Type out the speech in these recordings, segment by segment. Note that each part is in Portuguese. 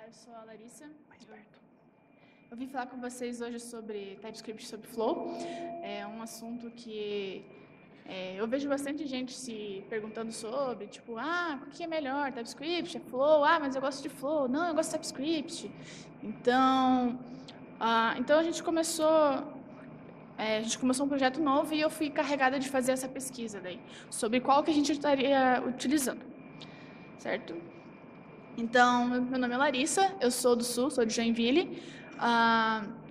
eu sou a Larissa. Eu vim falar com vocês hoje sobre TypeScript, sobre Flow. É um assunto que eu vejo bastante gente se perguntando sobre, tipo, o que é melhor, TypeScript, é Flow? Mas eu gosto de Flow. Não, eu gosto de TypeScript. Então a gente começou um projeto novo e eu fui encarregada de fazer essa pesquisa daí, sobre qual que a gente estaria utilizando, certo? Então, meu nome é Larissa, eu sou do Sul, sou de Joinville.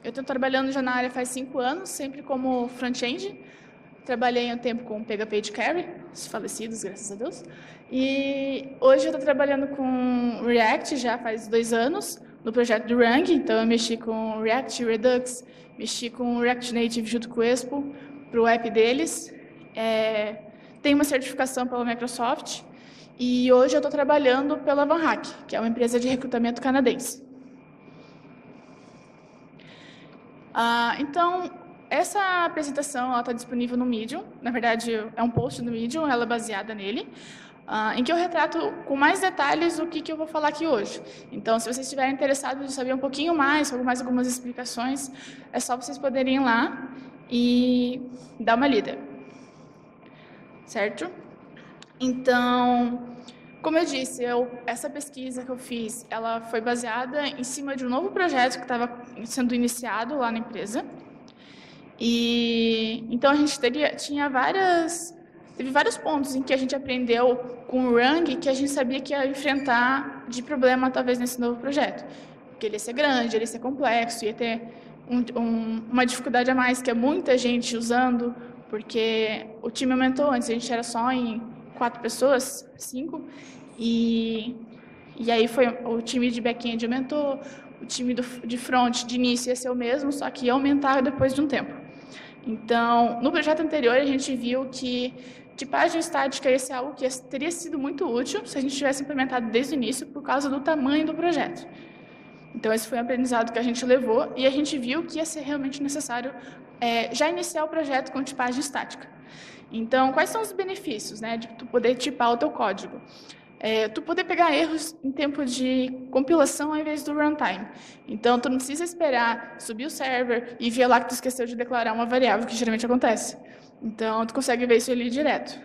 Eu estou trabalhando já na área faz 5 anos, sempre como front-end. Trabalhei um tempo com PHP e jQuery, os falecidos, graças a Deus. E hoje eu estou trabalhando com React já faz 2 anos, no projeto do Rang. Então, eu mexi com React Redux, mexi com React Native junto com o Expo, para o app deles. Tenho uma certificação pela Microsoft. E hoje eu estou trabalhando pela VanHack, que é uma empresa de recrutamento canadense. Então, essa apresentação está disponível no Medium. Na verdade, é um post no Medium, ela é baseada nele, em que eu retrato com mais detalhes o que eu vou falar aqui hoje. Então, se vocês estiverem interessados em saber um pouquinho mais, sobre mais algumas explicações, é só vocês poderem ir lá e dar uma lida. Certo? Então, como eu disse, essa pesquisa que eu fiz, ela foi baseada em cima de um novo projeto que estava sendo iniciado lá na empresa. E então a gente teve vários pontos em que a gente aprendeu com o Rang que a gente sabia que ia enfrentar de problema talvez nesse novo projeto, porque ele ia ser grande, ele ia ser complexo, ia ter uma dificuldade a mais, que é muita gente usando, porque o time aumentou. Antes a gente era só em 4 pessoas, 5, e aí o time de back-end aumentou, o time de front de início ia ser o mesmo, só que ia aumentar depois de um tempo. Então, no projeto anterior, a gente viu que tipagem estática ia ser algo que teria sido muito útil se a gente tivesse implementado desde o início, por causa do tamanho do projeto. Então, esse foi um aprendizado que a gente levou e a gente viu que ia ser realmente necessário já iniciar o projeto com tipagem estática. Então, quais são os benefícios, de tu poder tipar o teu código? Tu poder pegar erros em tempo de compilação ao invés do runtime. Então, tu não precisa esperar subir o server e ver lá que tu esqueceu de declarar uma variável, que geralmente acontece. Então, tu consegue ver isso ali direto.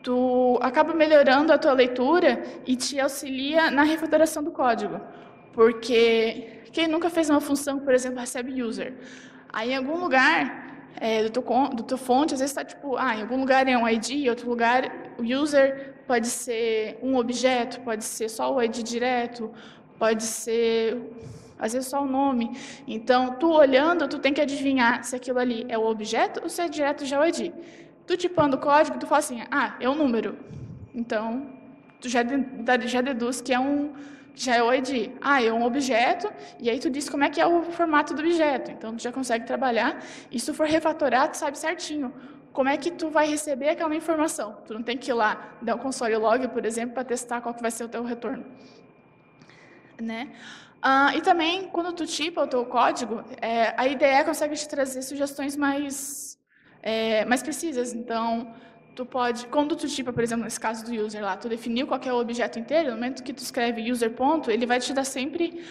Tu acaba melhorando a tua leitura e te auxilia na refatoração do código. Porque quem nunca fez uma função, por exemplo, recebe user. Aí, em algum lugar do teu fonte, às vezes está tipo, em algum lugar é um ID, em outro lugar o user pode ser um objeto, pode ser só o ID direto, pode ser, às vezes, só o nome. Então, tu olhando, tu tem que adivinhar se aquilo ali é o objeto ou se é direto já o ID. Tu tipando o código, tu fala assim, é um número. Então, tu já deduz que já é o ID. É um objeto, e aí tu diz como é que é o formato do objeto. Então, tu já consegue trabalhar. E se tu for refatorar, tu sabe certinho como é que tu vai receber aquela informação. Tu não tem que ir lá dar um console log, por exemplo, para testar qual que vai ser o teu retorno. E também, quando tu tipa o teu código, a IDE consegue te trazer sugestões mais precisas. Então, tu pode, quando tu tipa, por exemplo, nesse caso do user lá, tu definiu qual que é o objeto inteiro, no momento que tu escreve user ponto, ele vai te dar sempre,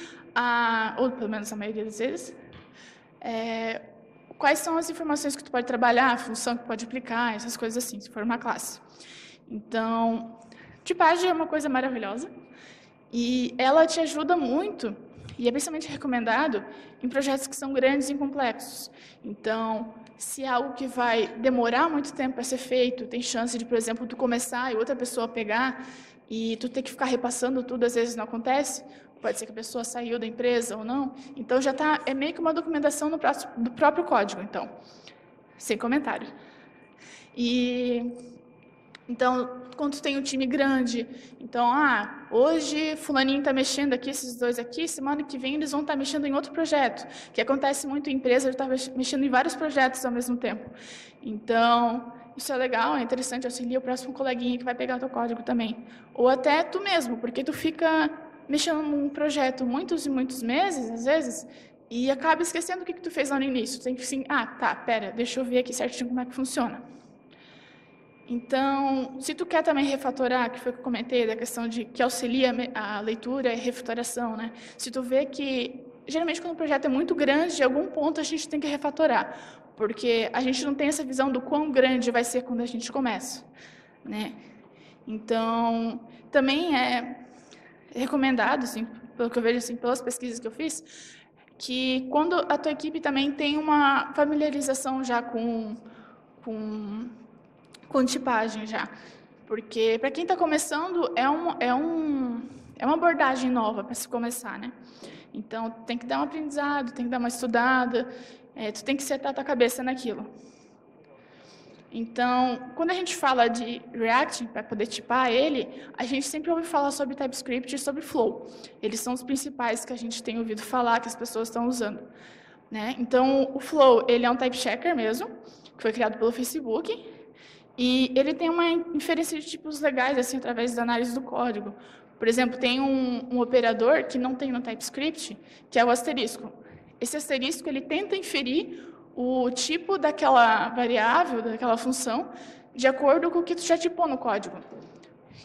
ou pelo menos a maioria das vezes, quais são as informações que tu pode trabalhar, a função que tu pode aplicar, essas coisas assim, se for uma classe. Então, tipagem é uma coisa maravilhosa e ela te ajuda muito, e é principalmente recomendado em projetos que são grandes e complexos. Então, se é algo que vai demorar muito tempo para ser feito, tem chance de, por exemplo, tu começar e outra pessoa pegar e tu ter que ficar repassando tudo, às vezes não acontece, pode ser que a pessoa saiu da empresa ou não, então já é meio que uma documentação do próprio código, então, sem comentário. Então, quando tu tem um time grande, então, hoje fulaninho está mexendo aqui, esses dois aqui, semana que vem eles vão estar mexendo em outro projeto, que acontece muito em empresa, está mexendo em vários projetos ao mesmo tempo. Então, isso é legal, é interessante, auxilia o próximo coleguinha que vai pegar o teu código também. Ou até tu mesmo, porque tu fica mexendo num projeto muitos e muitos meses, às vezes, e acaba esquecendo o que tu fez lá no início. Tu tem que assim, pera, deixa eu ver aqui certinho como é que funciona. Então, se tu quer também refatorar, que foi o que eu comentei, da questão de que auxilia a leitura e refatoração, né? Se tu vê que, geralmente, quando o projeto é muito grande, de algum ponto a gente tem que refatorar, porque a gente não tem essa visão do quão grande vai ser quando a gente começa, né? Então, também é recomendado, assim, pelo que eu vejo, assim, pelas pesquisas que eu fiz, que quando a tua equipe também tem uma familiarização já com, com tipagem já. Porque, para quem está começando, é uma abordagem nova para se começar, né? Então, tem que dar um aprendizado, tem que dar uma estudada, tu tem que setar a tua cabeça naquilo. Então, quando a gente fala de React, para poder tipar ele, a gente sempre ouve falar sobre TypeScript e sobre Flow. Eles são os principais que a gente tem ouvido falar, que as pessoas estão usando, né? Então, o Flow, ele é um type checker mesmo, que foi criado pelo Facebook, e ele tem uma inferência de tipos legais, assim, através da análise do código. Por exemplo, tem um operador que não tem no TypeScript, que é o asterisco. Esse asterisco, ele tenta inferir o tipo daquela variável, daquela função, de acordo com o que tu já tipou no código.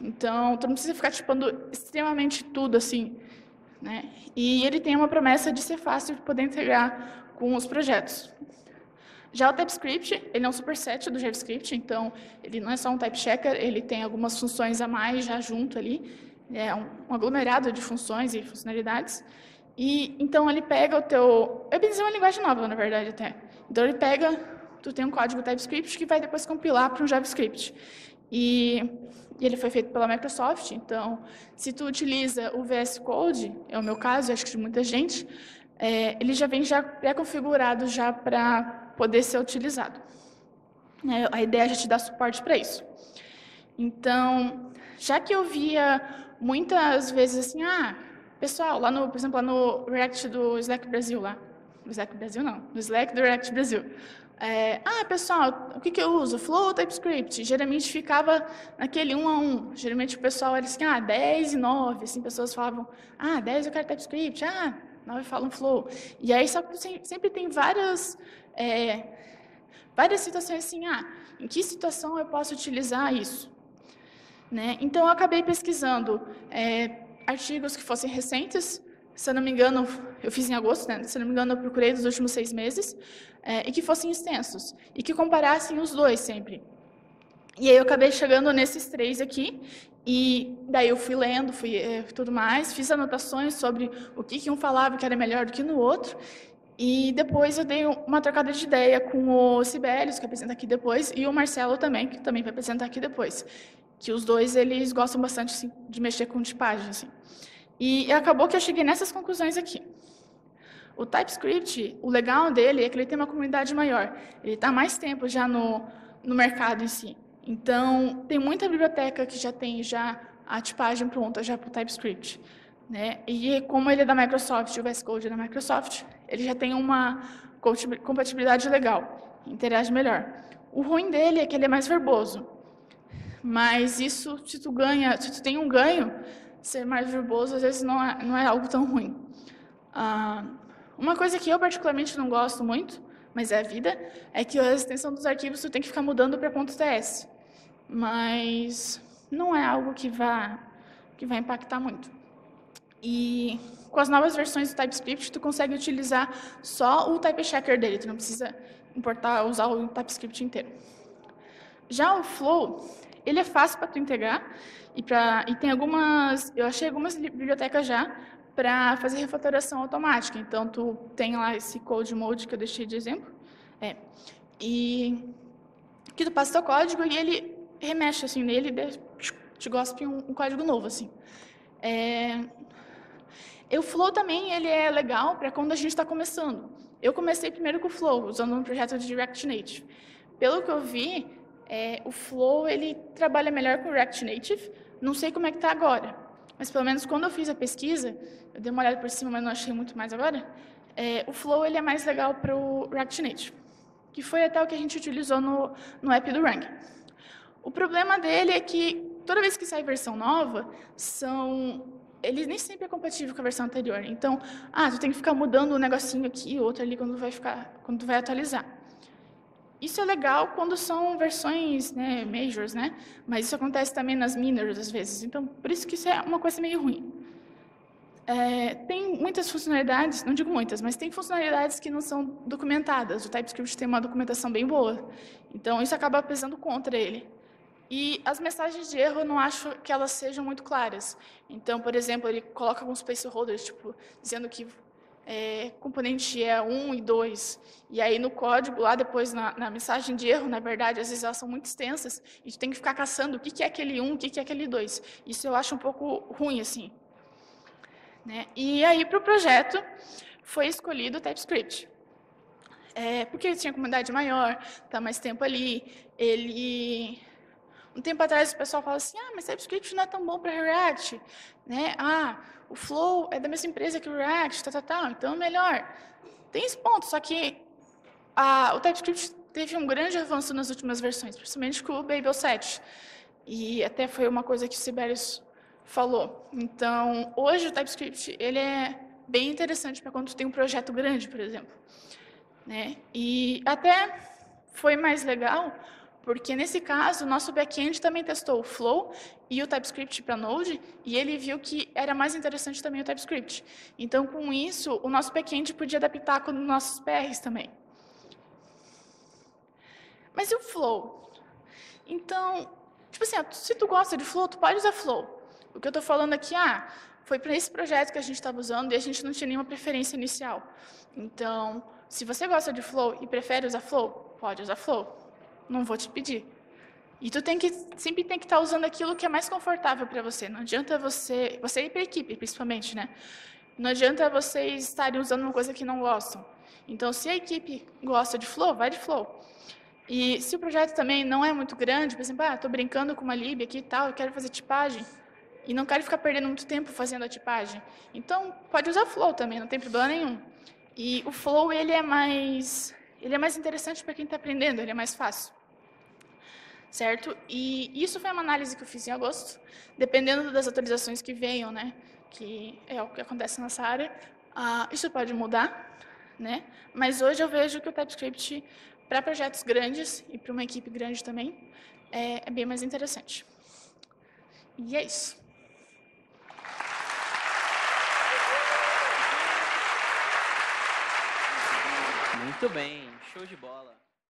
Então, tu não precisa ficar tipando extremamente tudo, assim, né? E ele tem uma promessa de ser fácil de poder integrar com os projetos. Já o TypeScript, ele é um superset do JavaScript, então ele não é só um type checker, ele tem algumas funções a mais já junto ali, é um aglomerado de funções e funcionalidades. E então ele pega o teu, eu pensei uma linguagem nova, na verdade, até. Então ele pega, tu tem um código TypeScript que vai depois compilar para um JavaScript. E ele foi feito pela Microsoft, então se tu utiliza o VS Code, é o meu caso, acho que de muita gente, ele já vem já pré-configurado já para poder ser utilizado. A ideia é já te dar suporte para isso. Então, já que eu via muitas vezes assim, pessoal, lá no, por exemplo, lá no React do Slack Brasil, lá. No Slack Brasil não, no Slack do React Brasil. Pessoal, o que eu uso? Flow ou TypeScript? Geralmente ficava naquele 1 a 1. Geralmente o pessoal era assim, 10 e 9. Assim, pessoas falavam, 10 eu quero TypeScript, 9 falam Flow. E aí só que sempre tem várias situações assim, em que situação eu posso utilizar isso? Né? Então, eu acabei pesquisando artigos que fossem recentes, se eu não me engano, eu fiz em agosto, né? Se eu não me engano, eu procurei dos últimos 6 meses, e que fossem extensos, e que comparassem os dois sempre. E aí eu acabei chegando nesses 3 aqui, e daí eu fui lendo, tudo mais, fiz anotações sobre o que um falava que era melhor do que no outro, e depois eu dei uma trocada de ideia com o Sibelius, que apresenta aqui depois, e o Marcelo também, que também vai apresentar aqui depois. Que os dois, eles gostam bastante assim, de mexer com tipagem. Assim. E acabou que eu cheguei nessas conclusões aqui. O TypeScript, o legal dele é que ele tem uma comunidade maior. Ele está há mais tempo já no mercado em si. Então, tem muita biblioteca que já tem a tipagem pronta já para o TypeScript. Né? E como ele é da Microsoft, o VS Code é da Microsoft, ele já tem uma compatibilidade legal, interage melhor. O ruim dele é que ele é mais verboso. Mas isso, se tu tem um ganho, ser mais verboso às vezes não é algo tão ruim. Uma coisa que eu particularmente não gosto muito, mas é a vida, é que a extensão dos arquivos tu tem que ficar mudando para .ts. Mas não é algo que vai impactar muito. E com as novas versões do TypeScript, tu consegue utilizar só o type checker dele, tu não precisa usar o TypeScript inteiro. Já o Flow, ele é fácil para tu integrar e tem eu achei algumas bibliotecas já para fazer refatoração automática. Então tu tem lá esse code mode que eu deixei de exemplo, e que tu passa teu código e ele remexe assim nele e te gospe um código novo assim. O Flow também ele é legal para quando a gente está começando. Eu comecei primeiro com o Flow, usando um projeto de React Native. Pelo que eu vi, o Flow ele trabalha melhor com o React Native. Não sei como é que está agora, mas pelo menos quando eu fiz a pesquisa, eu dei uma olhada por cima, mas não achei muito mais agora. O Flow ele é mais legal para o React Native, que foi até o que a gente utilizou no app do Rank. O problema dele é que toda vez que sai versão nova, ele nem sempre é compatível com a versão anterior. Então, tu tem que ficar mudando um negocinho aqui, outro ali, quando tu vai atualizar. Isso é legal quando são versões, né, majors, né? Mas isso acontece também nas minors, às vezes. Então, por isso que isso é uma coisa meio ruim. Tem muitas funcionalidades, não digo muitas, mas tem funcionalidades que não são documentadas. O TypeScript tem uma documentação bem boa. Então, isso acaba pesando contra ele. E as mensagens de erro, eu não acho que elas sejam muito claras. Então, por exemplo, ele coloca alguns placeholders, tipo, dizendo que componente é 1 e 2. E aí, no código, lá depois, na mensagem de erro, na verdade, às vezes elas são muito extensas, e tu tem que ficar caçando o que é aquele 1, o que é aquele 2. Isso eu acho um pouco ruim, assim. Né? E aí, para o projeto, foi escolhido o TypeScript. Porque ele tinha comunidade maior, está mais tempo ali. Um tempo atrás o pessoal fala assim, mas TypeScript não é tão bom para React. Né? O Flow é da mesma empresa que o React, então é melhor. Tem esse ponto, só que o TypeScript teve um grande avanço nas últimas versões, principalmente com o Babel 7. E até foi uma coisa que o Sibelius falou. Então, hoje o TypeScript ele é bem interessante para quando tu tem um projeto grande, por exemplo. Né? E até foi mais legal, porque nesse caso, o nosso back-end também testou o Flow e o TypeScript para Node, e ele viu que era mais interessante também o TypeScript. Então, com isso, o nosso back-end podia adaptar com os nossos PRs também. Mas e o Flow? Então, tipo assim, se tu gosta de Flow, tu pode usar Flow. O que eu estou falando aqui, foi para esse projeto que a gente estava usando e a gente não tinha nenhuma preferência inicial. Então, se você gosta de Flow e prefere usar Flow, pode usar Flow. Não vou te pedir. E tu sempre tem que estar usando aquilo que é mais confortável para você. Não adianta você ir para a equipe, principalmente, né? Não adianta vocês estarem usando uma coisa que não gostam. Então, se a equipe gosta de Flow, vai de Flow. E se o projeto também não é muito grande, por exemplo, estou brincando com uma lib aqui e tal, eu quero fazer tipagem, e não quero ficar perdendo muito tempo fazendo a tipagem. Então, pode usar Flow também, não tem problema nenhum. E o Flow, ele é mais interessante para quem está aprendendo, ele é mais fácil. Certo? E isso foi uma análise que eu fiz em agosto, dependendo das atualizações que venham, né? Que é o que acontece nessa área. Isso pode mudar, né? Mas hoje eu vejo que o TypeScript, para projetos grandes e para uma equipe grande também, é bem mais interessante. E é isso. Muito bem, show de bola.